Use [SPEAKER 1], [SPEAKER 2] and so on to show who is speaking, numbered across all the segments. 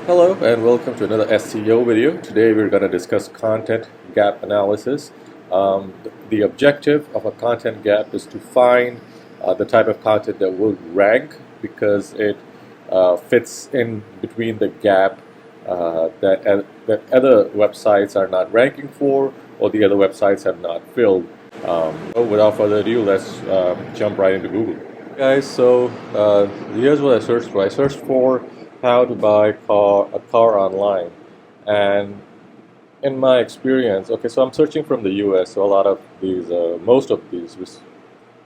[SPEAKER 1] Hello and welcome to another SEO video. Today we're going to discuss content gap analysis. The objective of a content gap is to find the type of content that will rank because it fits in between the gap that other websites are not ranking for or the other websites have not filled. Without further ado, let's jump right into Google. Guys, so here's what I searched for. I searched for how to buy a car online, and in my experience, okay, so I'm searching from the U.S. So a lot of these, most of these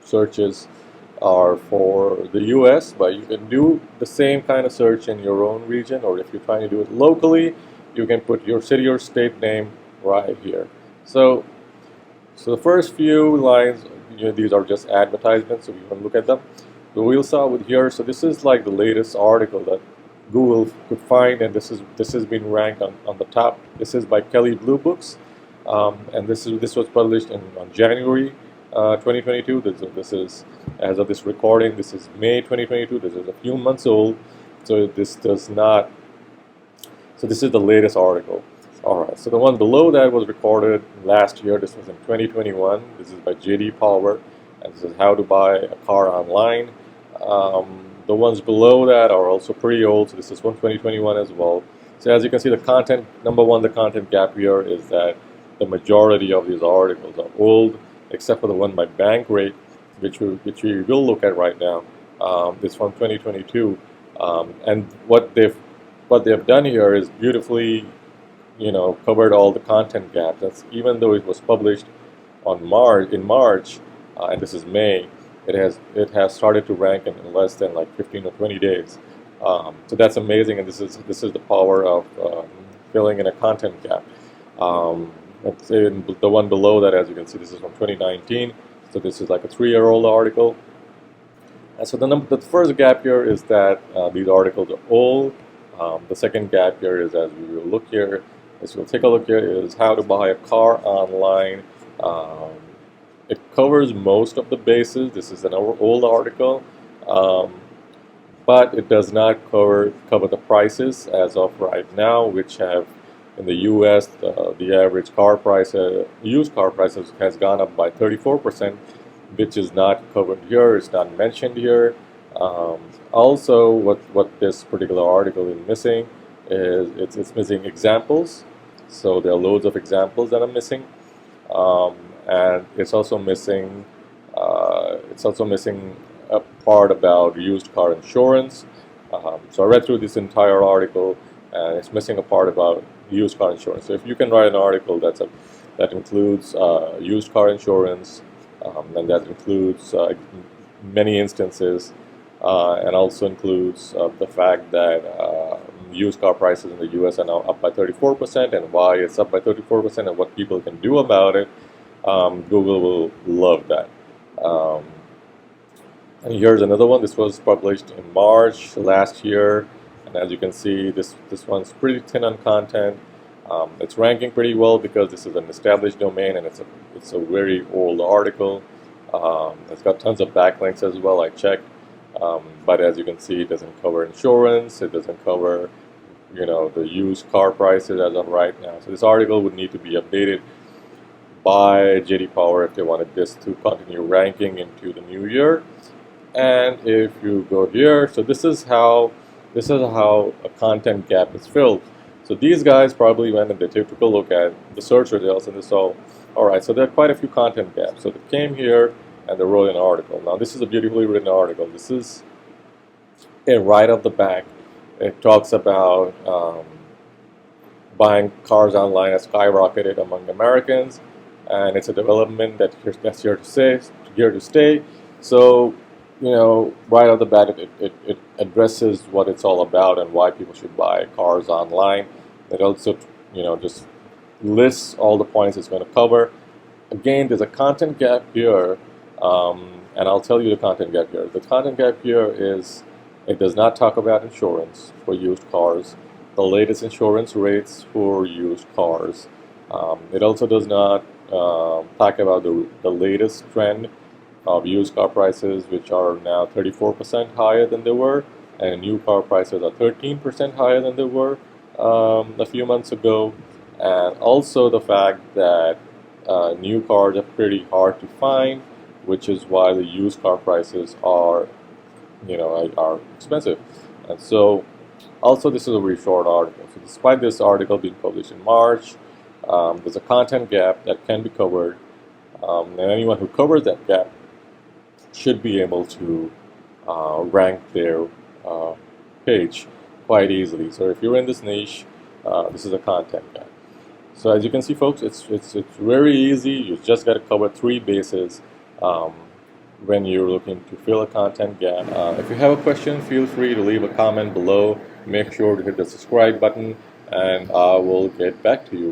[SPEAKER 1] searches are for the U.S., but you can do the same kind of search in your own region, or if you're trying to do it locally, you can put your city or state name right here. So the first few lines, these are just advertisements, so you can look at them. So we'll start with here. So this is like the latest article that Google could find, and this has been ranked on the top. This is by Kelley Blue Books, and this was published on January 2022. This is as of this recording. This is May 2022. This is a few months old, so this does not. So this is the latest article. All right. So the one below that was recorded last year. This was in 2021. This is by J.D. Power, and this is how to buy a car online. The ones below that are also pretty old, so this is from 2021 as well. So as you can see, the content, number one, the content gap here is that the majority of these articles are old, except for the one by Bankrate, which we will look at right now. This from 2022, and what they've done here is beautifully, covered all the content gaps. That's even though it was published in March, and this is May. It has started to rank in less than like 15 or 20 days. So that's amazing, and this is the power of filling in a content gap. The one below that, as you can see, this is from 2019. So this is like a 3-year-old article. And so the first gap here is that these articles are old. The second gap here is, as we will look here, as we'll take a look here, is how to buy a car online. It covers most of the bases. This is an old article, but it does not cover the prices as of right now, which have in the U.S. The average car price, used car prices, has gone up by 34%, which is not covered here. It's not mentioned here. Also, what this particular article is missing is it's missing examples. So there are loads of examples that are missing. And it's also missing a part about used car insurance. So I read through this entire article, and it's missing a part about used car insurance. So if you can write an article that includes used car insurance, and that includes many instances, and also includes the fact that used car prices in the U.S. are now up by 34%, and why it's up by 34%, and what people can do about it. Google will love that. And here's another one. This was published in March last year, and as you can see, this one's pretty thin on content. It's ranking pretty well because this is an established domain, and it's a very old article. It's got tons of backlinks as well. I checked, but as you can see, it doesn't cover insurance. It doesn't cover, the used car prices as of right now. So this article would need to be updated by J.D. Power if they wanted this to continue ranking into the new year. And if you go here, so this is how a content gap is filled. So these guys probably went and they took a look at the search results and they saw, all right, so there are quite a few content gaps. So they came here and they wrote an article. Now this is a beautifully written article. This is right off the back. It talks about buying cars online has skyrocketed among Americans. And it's a development that's here to stay. So, right off the bat, it addresses what it's all about and why people should buy cars online. It also, just lists all the points it's going to cover. Again, there's a content gap here, and I'll tell you the content gap here. The content gap here is it does not talk about insurance for used cars, the latest insurance rates for used cars. It also does not talk about the latest trend of used car prices, which are now 34% higher than they were, and new car prices are 13% higher than they were. a few months ago, and also the fact that new cars are pretty hard to find, which is why the used car prices are, are expensive. And so, also this is a very short article. So despite this article being published in March, there's a content gap that can be covered, and anyone who covers that gap should be able to rank their page quite easily. So if you're in this niche, this is a content gap. So as you can see, folks, it's very easy. You just got to cover three bases when you're looking to fill a content gap. If you have a question, feel free to leave a comment below. Make sure to hit the subscribe button, and I will get back to you.